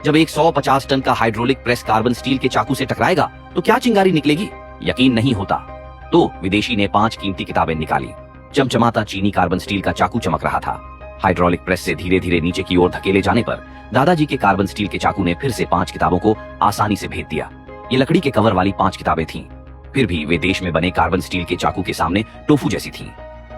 जब एक 150 टन का हाइड्रोलिक प्रेस कार्बन स्टील के चाकू से टकराएगा तो क्या चिंगारी निकलेगी? यकीन नहीं होता तो विदेशी ने 5 कीमती किताबें निकाली। चमचमाता चीनी कार्बन स्टील का चाकू चमक रहा था। हाइड्रोलिक प्रेस से धीरे धीरे नीचे की ओर धकेले जाने पर दादाजी के कार्बन स्टील के चाकू ने फिर से 5 किताबों को आसानी से भेद दिया। ये लकड़ी के कवर वाली 5 किताबें थीं। फिर भी वे देश में बने कार्बन स्टील के चाकू के सामने टोफू जैसी थीं।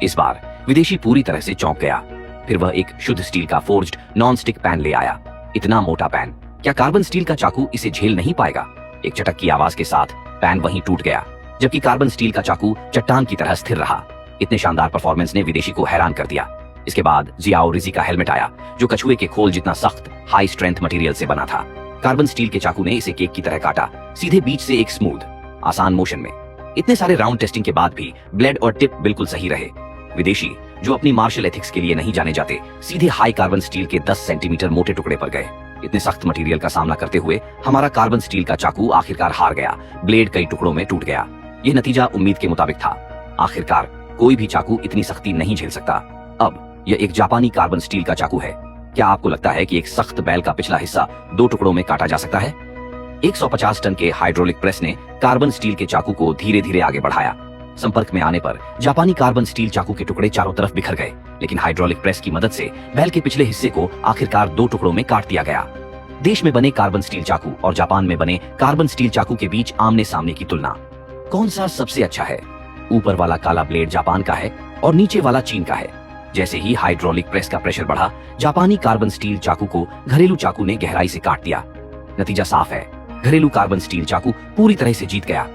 इस बार विदेशी पूरी तरह से चौंक गया। फिर वह एक शुद्ध स्टील का फोर्ज्ड नॉन स्टिक पैन ले आया। इतना मोटा पैन, क्या कार्बन स्टील का चाकू इसे झेल नहीं पाएगा? एक चटक की आवाज के साथ पैन वहीं टूट गया, जबकि कार्बन स्टील का चाकू चट्टान की तरह स्थिर रहा। इतने शानदार परफॉर्मेंस ने विदेशी को हैरान कर दिया। इसके बाद जियाओ रिजी का हेलमेट आया, जो कछुए के खोल जितना सख्त हाई स्ट्रेंथ मटेरियल से बना था। कार्बन स्टील के चाकू ने इसे केक की तरह काटा, सीधे बीच से एक स्मूथ आसान मोशन में। इतने सारे राउंड टेस्टिंग के बाद भी ब्लेड और टिप बिल्कुल सही रहे। विदेशी, जो अपनी मार्शल एथिक्स के लिए नहीं जाने जाते, सीधे हाई कार्बन स्टील के 10 सेंटीमीटर मोटे टुकड़े पर गए। इतने सख्त मटेरियल का सामना करते हुए हमारा कार्बन स्टील का चाकू आखिरकार हार गया। ब्लेड कई टुकड़ों में टूट गया। यह नतीजा उम्मीद के मुताबिक था। आखिरकार कोई भी चाकू इतनी सख्ती नहीं झेल सकता। अब यह एक जापानी कार्बन स्टील का चाकू है। क्या आपको लगता है कि एक सख्त बैल का पिछला हिस्सा 2 टुकड़ों में काटा जा सकता है? 150 टन के हाइड्रोलिक प्रेस ने कार्बन स्टील के चाकू को धीरे धीरे आगे बढ़ाया। संपर्क में आने पर जापानी कार्बन स्टील चाकू के टुकड़े चारों तरफ बिखर गए, लेकिन हाइड्रोलिक प्रेस की मदद से बैल के पिछले हिस्से को आखिरकार 2 टुकड़ों में काट दिया गया। देश में बने कार्बन स्टील चाकू और जापान में बने कार्बन स्टील चाकू के बीच आमने सामने की तुलना। कौन सा सबसे अच्छा है? ऊपर वाला काला ब्लेड जापान का है और नीचे वाला चीन का है। जैसे ही हाइड्रोलिक प्रेस का प्रेशर बढ़ा, जापानी कार्बन स्टील चाकू को घरेलू चाकू ने गहराई से काट दिया। नतीजा साफ है, घरेलू कार्बन स्टील चाकू पूरी तरह से जीत गया।